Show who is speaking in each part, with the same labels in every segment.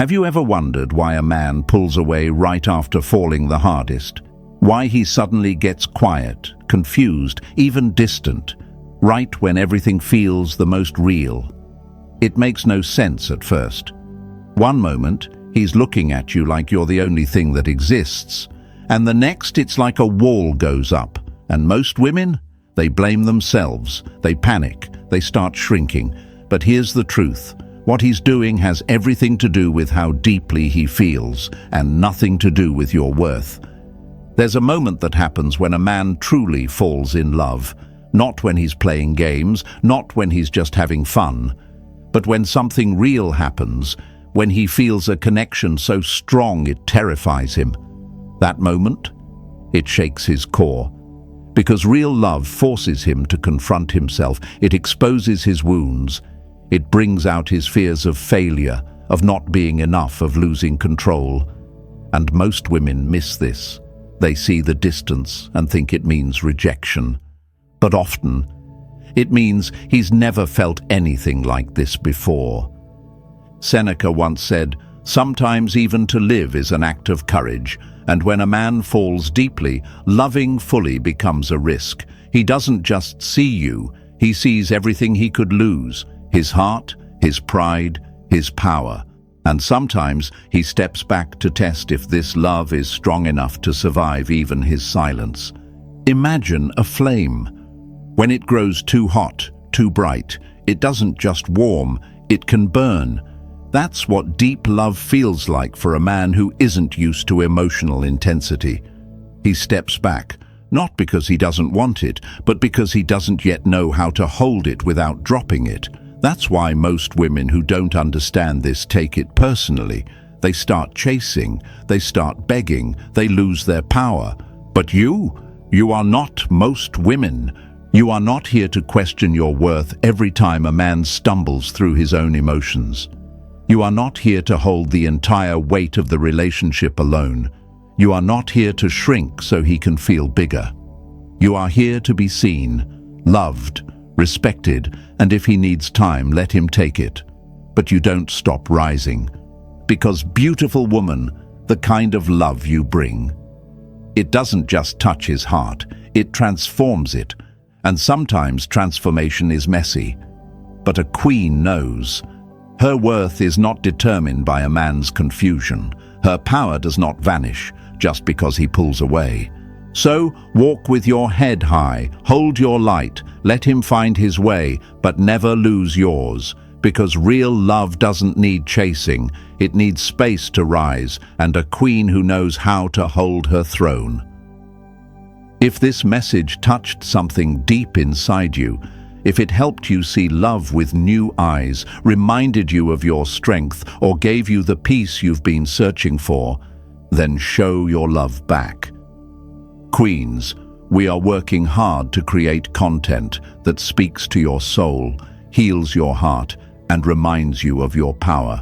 Speaker 1: Have you ever wondered why a man pulls away right after falling the hardest? Why he suddenly gets quiet, confused, even distant, right when everything feels the most real? It makes no sense at first. One moment, he's looking at you like you're the only thing that exists, and the next it's like a wall goes up. And most women, they blame themselves, they panic, they start shrinking. But here's the truth. What he's doing has everything to do with how deeply he feels, and nothing to do with your worth. There's a moment that happens when a man truly falls in love, not when he's playing games, not when he's just having fun, but when something real happens, when he feels a connection so strong it terrifies him. That moment, it shakes his core. Because real love forces him to confront himself. It exposes his wounds. It brings out his fears of failure, of not being enough, of losing control. And most women miss this. They see the distance and think it means rejection. But often, it means he's never felt anything like this before. Seneca once said, "Sometimes even to live is an act of courage." And when a man falls deeply, loving fully becomes a risk. He doesn't just see you, he sees everything he could lose: his heart, his pride, his power. And sometimes he steps back to test if this love is strong enough to survive even his silence. Imagine a flame. When it grows too hot, too bright, it doesn't just warm, it can burn. That's what deep love feels like for a man who isn't used to emotional intensity. He steps back, not because he doesn't want it, but because he doesn't yet know how to hold it without dropping it. That's why most women who don't understand this take it personally. They start chasing, they start begging, they lose their power. But you are not most women. You are not here to question your worth every time a man stumbles through his own emotions. You are not here to hold the entire weight of the relationship alone. You are not here to shrink so he can feel bigger. You are here to be seen, loved, respected, and if he needs time, let him take it. But you don't stop rising. Because, beautiful woman, the kind of love you bring, it doesn't just touch his heart, it transforms it. And sometimes transformation is messy. But a queen knows. Her worth is not determined by a man's confusion. Her power does not vanish just because he pulls away. So, walk with your head high, hold your light, let him find his way, but never lose yours. Because real love doesn't need chasing, it needs space to rise, and a queen who knows how to hold her throne. If this message touched something deep inside you, if it helped you see love with new eyes, reminded you of your strength, or gave you the peace you've been searching for, then show your love back. Queens, we are working hard to create content that speaks to your soul, heals your heart, and reminds you of your power.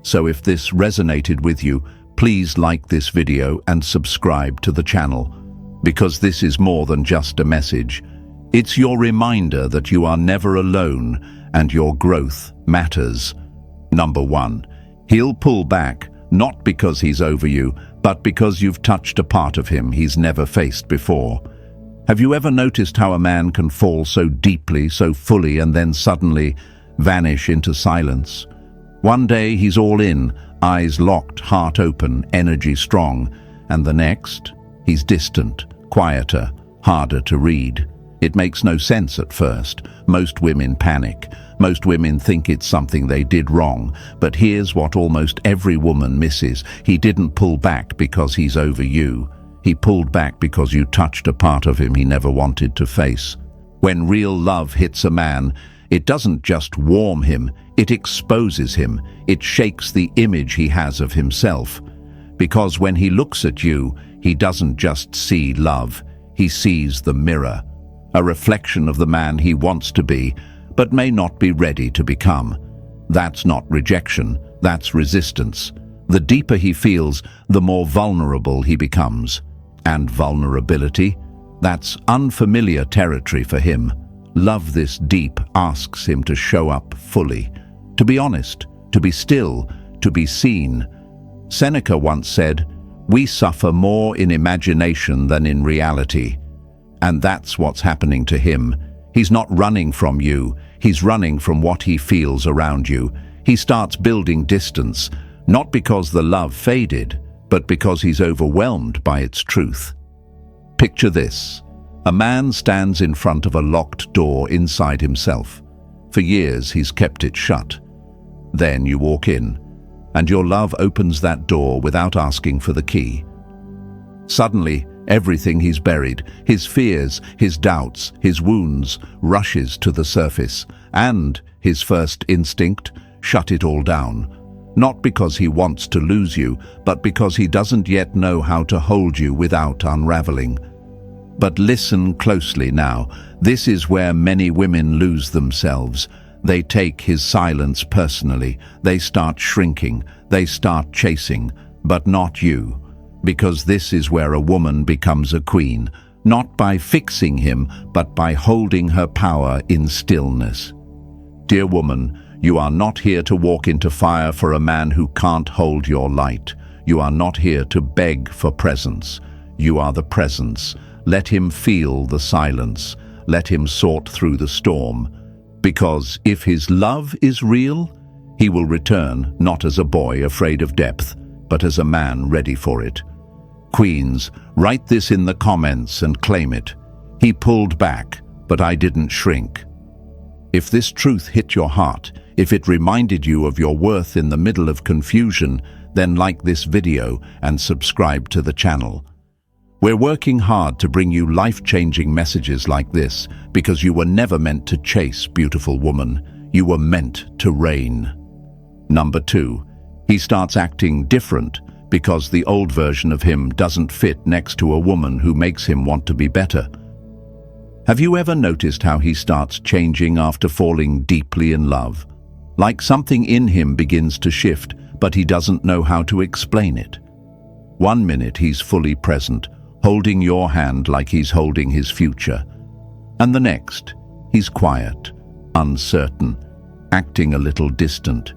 Speaker 1: So if this resonated with you, please like this video and subscribe to the channel, because this is more than just a message. It's your reminder that you are never alone and your growth matters. Number 1, he'll pull back, not because he's over you, but because you've touched a part of him he's never faced before. Have you ever noticed how a man can fall so deeply, so fully, and then suddenly vanish into silence? One day he's all in, eyes locked, heart open, energy strong, and the next, he's distant, quieter, harder to read. It makes no sense at first. Most women panic. Most women think it's something they did wrong. But here's what almost every woman misses. He didn't pull back because he's over you. He pulled back because you touched a part of him he never wanted to face. When real love hits a man, it doesn't just warm him, it exposes him. It shakes the image he has of himself. Because when he looks at you, he doesn't just see love. He sees the mirror. A reflection of the man he wants to be, but may not be ready to become. That's not rejection, that's resistance. The deeper he feels, the more vulnerable he becomes. And vulnerability? That's unfamiliar territory for him. Love this deep asks him to show up fully, to be honest, to be still, to be seen. Seneca once said, "We suffer more in imagination than in reality." And that's what's happening to him. He's not running from you, he's running from what he feels around you. He starts building distance, not because the love faded, but because he's overwhelmed by its truth. Picture this. A man stands in front of a locked door inside himself. For years he's kept it shut. Then you walk in, and your love opens that door without asking for the key. Suddenly, everything he's buried, his fears, his doubts, his wounds, rushes to the surface, and his first instinct, shut it all down. Not because he wants to lose you, but because he doesn't yet know how to hold you without unraveling. But listen closely now. This is where many women lose themselves. They take his silence personally. They start shrinking. They start chasing. But not you. Because this is where a woman becomes a queen. Not by fixing him, but by holding her power in stillness. Dear woman, you are not here to walk into fire for a man who can't hold your light. You are not here to beg for presence. You are the presence. Let him feel the silence. Let him sort through the storm. Because if his love is real, he will return not as a boy afraid of depth, but as a man ready for it. Queens, write this in the comments and claim it. He pulled back, but I didn't shrink. If this truth hit your heart, if it reminded you of your worth in the middle of confusion, then like this video and subscribe to the channel. We're working hard to bring you life-changing messages like this because you were never meant to chase, beautiful woman. You were meant to reign. Number 2, he starts acting different because the old version of him doesn't fit next to a woman who makes him want to be better. Have you ever noticed how he starts changing after falling deeply in love? Like something in him begins to shift, but he doesn't know how to explain it. One minute he's fully present, holding your hand like he's holding his future. And the next, he's quiet, uncertain, acting a little distant.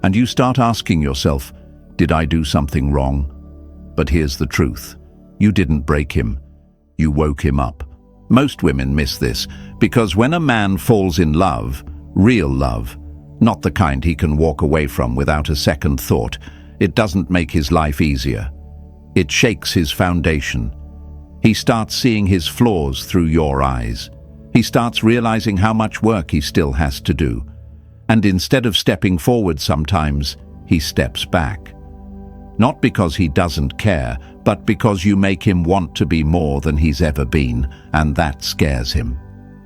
Speaker 1: And you start asking yourself, did I do something wrong? But here's the truth. You didn't break him. You woke him up. Most women miss this, because when a man falls in love, real love, not the kind he can walk away from without a second thought, it doesn't make his life easier. It shakes his foundation. He starts seeing his flaws through your eyes. He starts realizing how much work he still has to do. And instead of stepping forward sometimes, he steps back. Not because he doesn't care, but because you make him want to be more than he's ever been, and that scares him.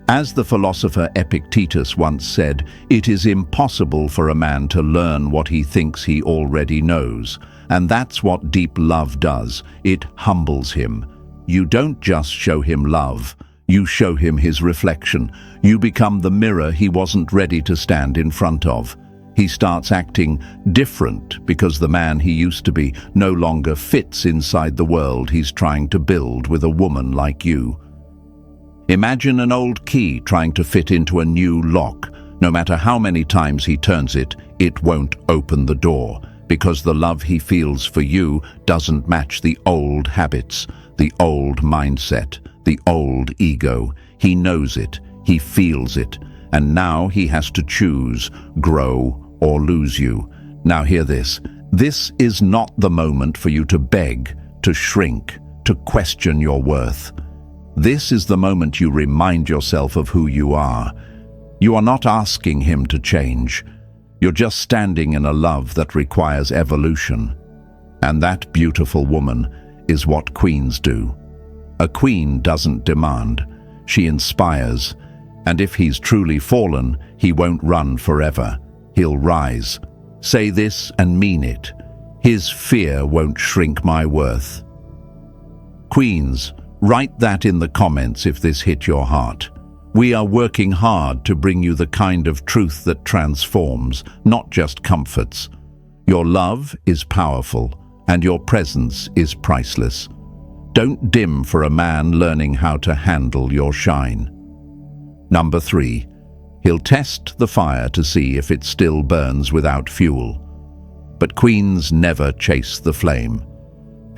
Speaker 1: As the philosopher Epictetus once said, it is impossible for a man to learn what he thinks he already knows. And that's what deep love does. It humbles him. You don't just show him love. You show him his reflection. You become the mirror he wasn't ready to stand in front of. He starts acting different because the man he used to be no longer fits inside the world he's trying to build with a woman like you. Imagine an old key trying to fit into a new lock. No matter how many times he turns it, it won't open the door, because the love he feels for you doesn't match the old habits, the old mindset, the old ego. He knows it, he feels it, and now he has to choose, grow or lose you. Now hear this. This is not the moment for you to beg, to shrink, to question your worth. This is the moment you remind yourself of who you are. You are not asking him to change. You're just standing in a love that requires evolution. And that, beautiful woman, is what queens do. A queen doesn't demand. She inspires. And if he's truly fallen, he won't run forever. He'll rise. Say this and mean it. His fear won't shrink my worth. Queens, write that in the comments if this hit your heart. We are working hard to bring you the kind of truth that transforms, not just comforts. Your love is powerful, and your presence is priceless. Don't dim for a man learning how to handle your shine. Number 3, he'll test the fire to see if it still burns without fuel. But queens never chase the flame.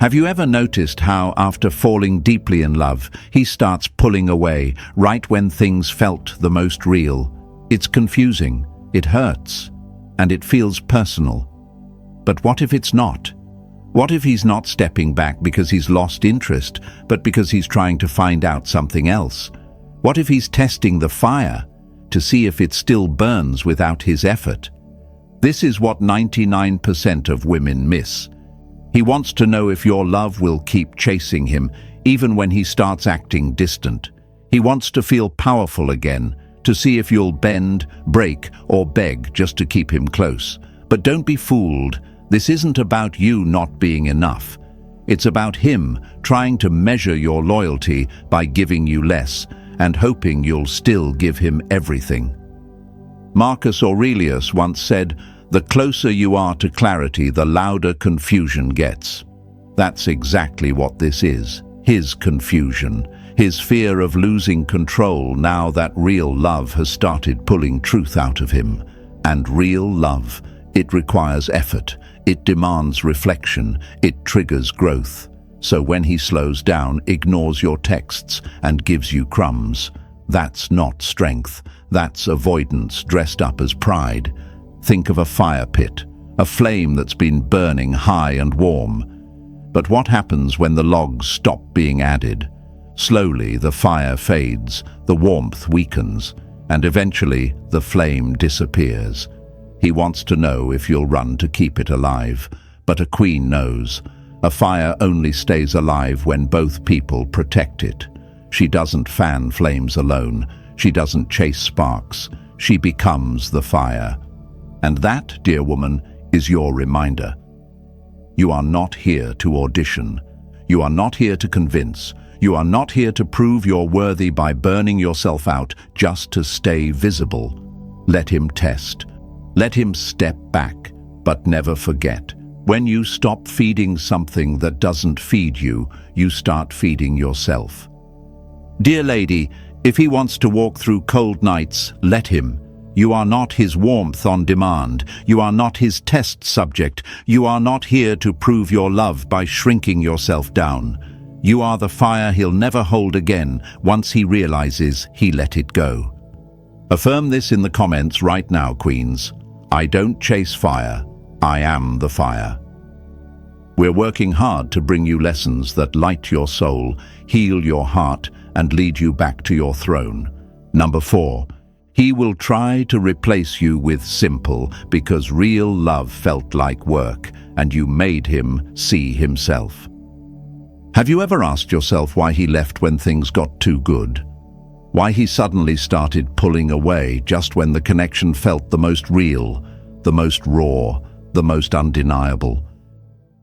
Speaker 1: Have you ever noticed how, after falling deeply in love, he starts pulling away right when things felt the most real? It's confusing, it hurts, and it feels personal. But what if it's not? What if he's not stepping back because he's lost interest, but because he's trying to find out something else? What if he's testing the fire to see if it still burns without his effort? This is what 99% of women miss. He wants to know if your love will keep chasing him, even when he starts acting distant. He wants to feel powerful again, to see if you'll bend, break, or beg just to keep him close. But don't be fooled. This isn't about you not being enough. It's about him trying to measure your loyalty by giving you less and hoping you'll still give him everything. Marcus Aurelius once said, "The closer you are to clarity, the louder confusion gets." That's exactly what this is. His confusion, his fear of losing control now that real love has started pulling truth out of him. And real love, it requires effort, it demands reflection, it triggers growth. So when he slows down, ignores your texts, and gives you crumbs, that's not strength, that's avoidance dressed up as pride. Think of a fire pit, a flame that's been burning high and warm. But what happens when the logs stop being added? Slowly the fire fades, the warmth weakens, and eventually the flame disappears. He wants to know if you'll run to keep it alive. But a queen knows. A fire only stays alive when both people protect it. She doesn't fan flames alone. She doesn't chase sparks. She becomes the fire. And that, dear woman, is your reminder. You are not here to audition. You are not here to convince. You are not here to prove you're worthy by burning yourself out just to stay visible. Let him test. Let him step back, but never forget. When you stop feeding something that doesn't feed you, you start feeding yourself. Dear lady, if he wants to walk through cold nights, let him. You are not his warmth on demand. You are not his test subject. You are not here to prove your love by shrinking yourself down. You are the fire he'll never hold again once he realizes he let it go. Affirm this in the comments right now, queens. I don't chase fire. I am the fire. We're working hard to bring you lessons that light your soul, heal your heart, and lead you back to your throne. Number 4. He will try to replace you with simple because real love felt like work and you made him see himself. Have you ever asked yourself why he left when things got too good? Why he suddenly started pulling away just when the connection felt the most real, the most raw, the most undeniable?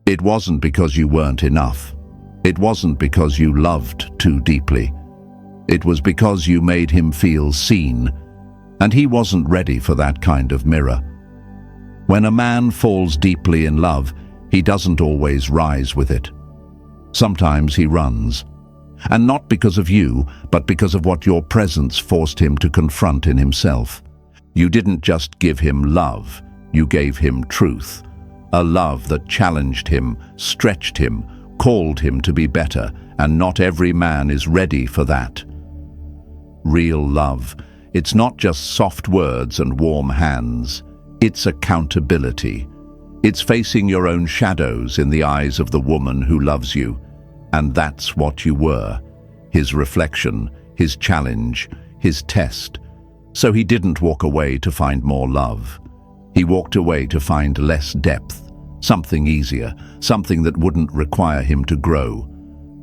Speaker 1: It wasn't because you weren't enough. It wasn't because you loved too deeply. It was because you made him feel seen, and he wasn't ready for that kind of mirror. When a man falls deeply in love, he doesn't always rise with it. Sometimes he runs. And not because of you, but because of what your presence forced him to confront in himself. You didn't just give him love, you gave him truth. A love that challenged him, stretched him, called him to be better, and not every man is ready for that. Real love, it's not just soft words and warm hands. It's accountability. It's facing your own shadows in the eyes of the woman who loves you. And that's what you were. His reflection, his challenge, his test. So he didn't walk away to find more love. He walked away to find less depth, something easier, something that wouldn't require him to grow.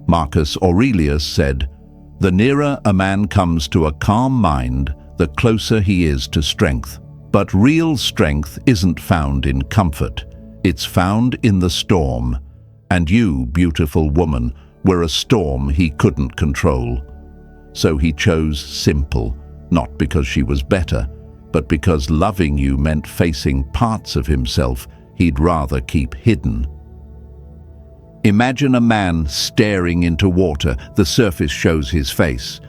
Speaker 1: Marcus Aurelius said, "The nearer a man comes to a calm mind, the closer he is to strength." But real strength isn't found in comfort. It's found in the storm. And you, beautiful woman, were a storm he couldn't control. So he chose simple, not because she was better, but because loving you meant facing parts of himself he'd rather keep hidden. Imagine a man staring into water. The surface shows his face.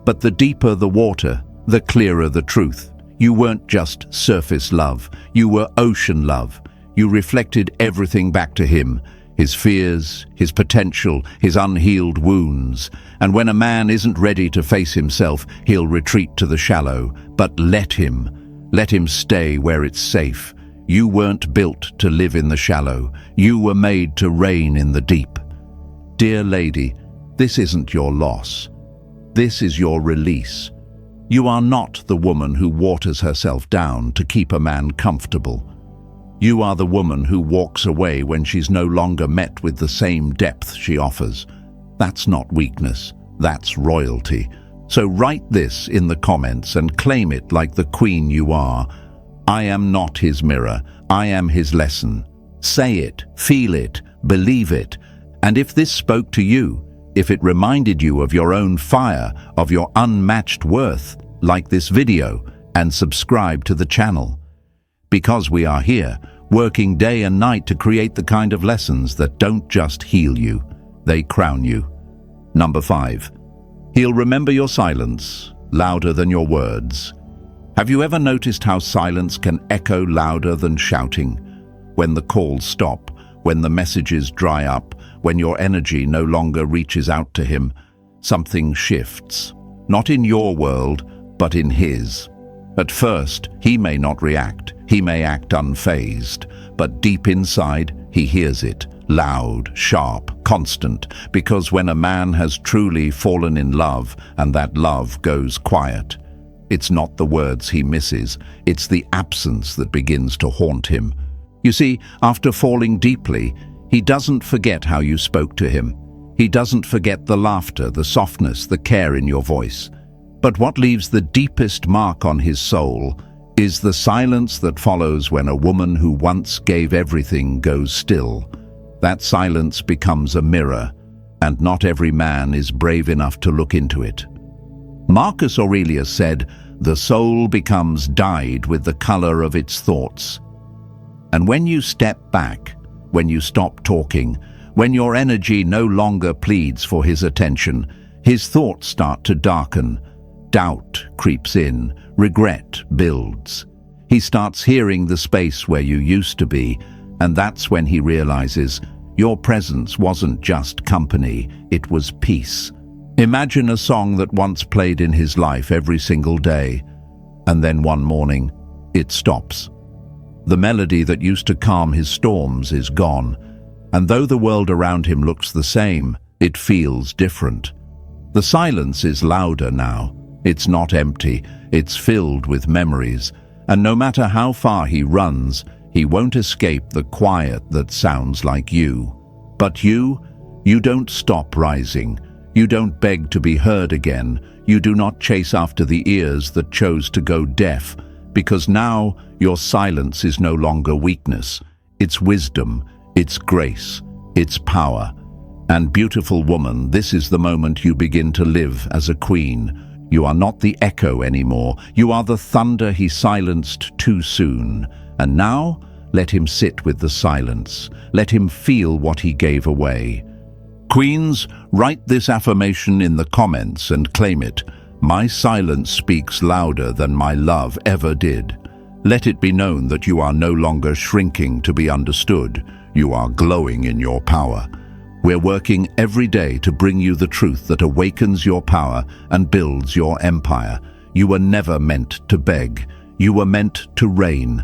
Speaker 1: But the deeper the water, the clearer the truth. You weren't just surface love. You were ocean love. You reflected everything back to him, his fears, his potential, his unhealed wounds. And when a man isn't ready to face himself, he'll retreat to the shallow. But let him stay where it's safe. You weren't built to live in the shallow. You were made to reign in the deep. Dear lady, this isn't your loss. This is your release. You are not the woman who waters herself down to keep a man comfortable. You are the woman who walks away when she's no longer met with the same depth she offers. That's not weakness, that's royalty. So write this in the comments and claim it like the queen you are. I am not his mirror, I am his lesson. Say it, feel it, believe it. And if this spoke to you, if it reminded you of your own fire, of your unmatched worth, like this video and subscribe to the channel. Because we are here, working day and night to create the kind of lessons that don't just heal you, they crown you. Number 5. He'll remember your silence louder than your words. Have you ever noticed how silence can echo louder than shouting? When the calls stop, when the messages dry up, when your energy no longer reaches out to him, something shifts. Not in your world, but in his. At first, he may not react. He may act unfazed, but deep inside, he hears it, loud, sharp, constant, because when a man has truly fallen in love and that love goes quiet, it's not the words he misses, it's the absence that begins to haunt him. You see, after falling deeply, he doesn't forget how you spoke to him. He doesn't forget the laughter, the softness, the care in your voice. But what leaves the deepest mark on his soul is the silence that follows when a woman who once gave everything goes still. That silence becomes a mirror, and not every man is brave enough to look into it. Marcus Aurelius said, "The soul becomes dyed with the color of its thoughts." And when you step back, when you stop talking, when your energy no longer pleads for his attention, his thoughts start to darken. Doubt creeps in, regret builds. He starts hearing the space where you used to be, and that's when he realizes your presence wasn't just company, it was peace. Imagine a song that once played in his life every single day, and then one morning, it stops. The melody that used to calm his storms is gone, and though the world around him looks the same, it feels different. The silence is louder now. It's not empty, it's filled with memories, and no matter how far he runs, he won't escape the quiet that sounds like you. But you don't stop rising. You don't beg to be heard again. You do not chase after the ears that chose to go deaf, because now your silence is no longer weakness. It's wisdom, it's grace, it's power. And beautiful woman, this is the moment you begin to live as a queen. You are not the echo anymore. You are the thunder he silenced too soon. And now, let him sit with the silence. Let him feel what he gave away. Queens, write this affirmation in the comments and claim it. My silence speaks louder than my love ever did. Let it be known that you are no longer shrinking to be understood. You are glowing in your power. We're working every day to bring you the truth that awakens your power and builds your empire. You were never meant to beg. You were meant to reign.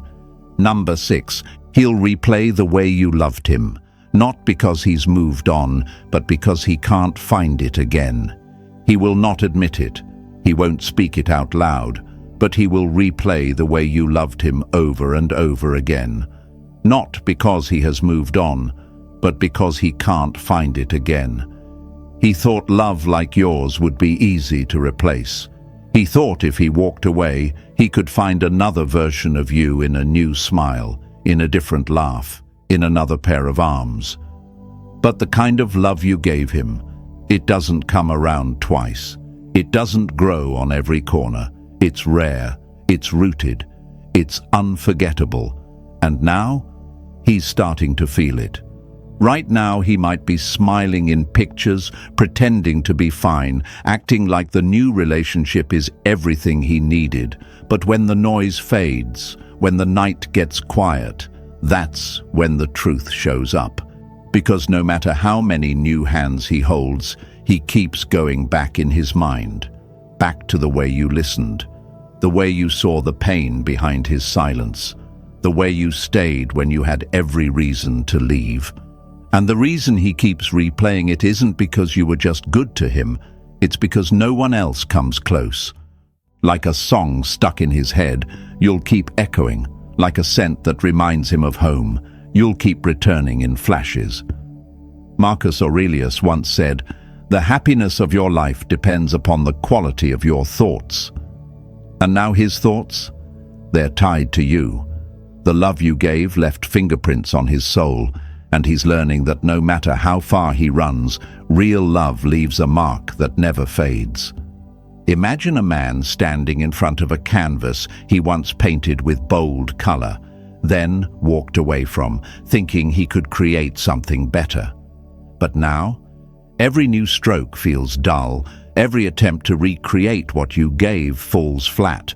Speaker 1: Number 6, he'll replay the way you loved him. Not because he's moved on, but because he can't find it again. He will not admit it. He won't speak it out loud, but he will replay the way you loved him over and over again. Not because he has moved on, but because he can't find it again. He thought love like yours would be easy to replace. He thought if he walked away, he could find another version of you in a new smile, in a different laugh, in another pair of arms. But the kind of love you gave him, it doesn't come around twice. It doesn't grow on every corner. It's rare, it's rooted, it's unforgettable. And now, he's starting to feel it. Right now, he might be smiling in pictures, pretending to be fine, acting like the new relationship is everything he needed. But when the noise fades, when the night gets quiet, That's when the truth shows up. Because no matter how many new hands he holds, he keeps going back in his mind. Back to the way you listened. The way you saw the pain behind his silence. The way you stayed when you had every reason to leave. And the reason he keeps replaying it isn't because you were just good to him. It's because no one else comes close. Like a song stuck in his head, you'll keep echoing. Like a scent that reminds him of home, you'll keep returning in flashes. Marcus Aurelius once said, "The happiness of your life depends upon the quality of your thoughts." And now his thoughts? They're tied to you. The love you gave left fingerprints on his soul, and he's learning that no matter how far he runs, real love leaves a mark that never fades. Imagine a man standing in front of a canvas he once painted with bold color, then walked away from, thinking he could create something better. But now, every new stroke feels dull, every attempt to recreate what you gave falls flat.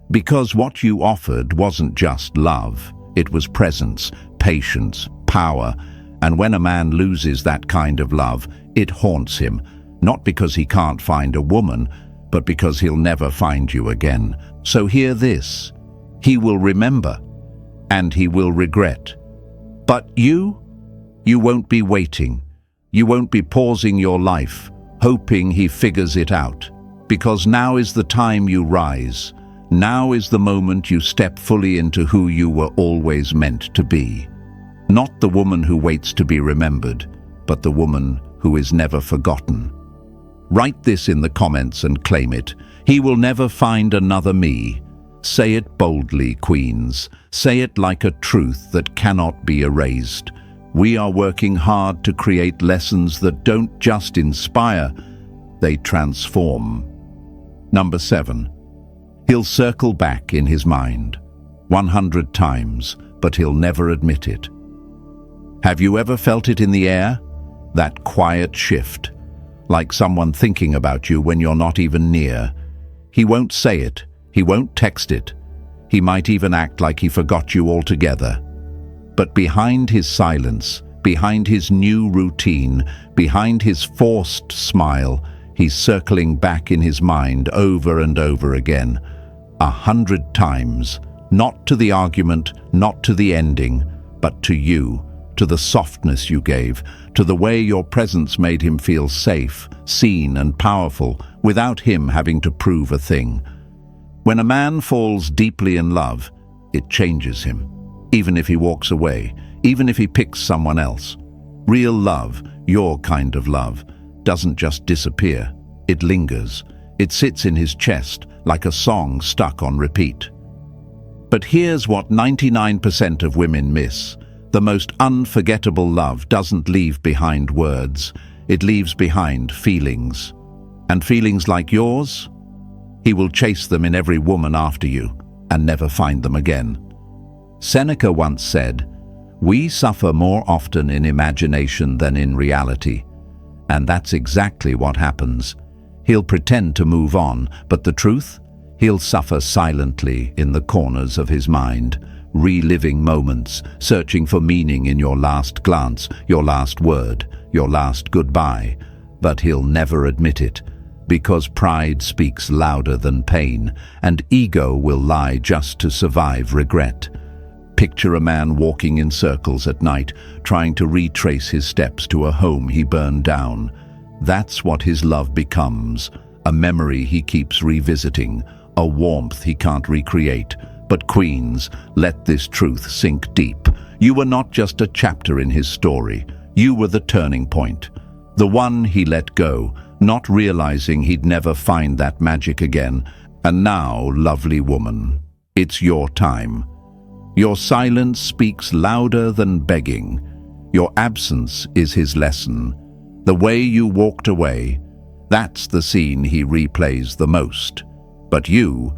Speaker 1: Because what you offered wasn't just love, it was presence, patience, power, and when a man loses that kind of love, it haunts him, not because he can't find a woman, but because he'll never find you again. So hear this, he will remember, and he will regret. But you won't be waiting. You won't be pausing your life, hoping he figures it out. Because now is the time you rise. Now is the moment you step fully into who you were always meant to be. Not the woman who waits to be remembered, but the woman who is never forgotten. Write this in the comments and claim it. He will never find another me. Say it boldly, queens. Say it like a truth that cannot be erased. We are working hard to create lessons that don't just inspire, they transform. Number 7. He'll circle back in his mind 100 times, but he'll never admit it. Have you ever felt it in the air? That quiet shift, like someone thinking about you when you're not even near. He won't say it, he won't text it. He might even act like he forgot you altogether. But behind his silence, behind his new routine, behind his forced smile, he's circling back in his mind over and over again. 100 times, not to the argument, not to the ending, but to you, to the softness you gave, to the way your presence made him feel safe, seen and powerful, without him having to prove a thing. When a man falls deeply in love, it changes him, even if he walks away, even if he picks someone else. Real love, your kind of love, doesn't just disappear, it lingers. It sits in his chest like a song stuck on repeat. But here's what 99% of women miss. The most unforgettable love doesn't leave behind words, it leaves behind feelings. And feelings like yours? He will chase them in every woman after you and never find them again. Seneca once said, "We suffer more often in imagination than in reality." And that's exactly what happens. He'll pretend to move on, but the truth? He'll suffer silently in the corners of his mind, reliving moments, searching for meaning in your last glance, your last word, your last goodbye. But he'll never admit it, because pride speaks louder than pain, and ego will lie just to survive regret. Picture a man walking in circles at night, trying to retrace his steps to a home he burned down. That's what his love becomes, a memory he keeps revisiting, a warmth he can't recreate. But queens, let this truth sink deep. You were not just a chapter in his story. You were the turning point. The one he let go, not realizing he'd never find that magic again. And now, lovely woman, it's your time. Your silence speaks louder than begging. Your absence is his lesson. The way you walked away, that's the scene he replays the most. But you're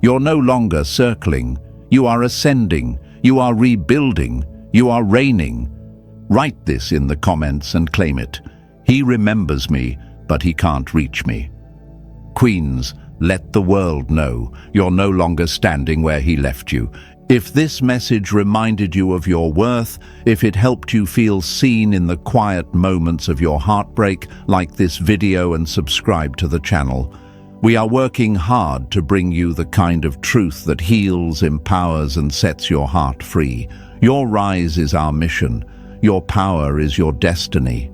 Speaker 1: no longer circling. You are ascending. You are rebuilding. You are reigning. Write this in the comments and claim it. He remembers me, but he can't reach me. Queens, let the world know you're no longer standing where he left you. If this message reminded you of your worth, if it helped you feel seen in the quiet moments of your heartbreak, like this video and subscribe to the channel. We are working hard to bring you the kind of truth that heals, empowers, and sets your heart free. Your rise is our mission. Your power is your destiny.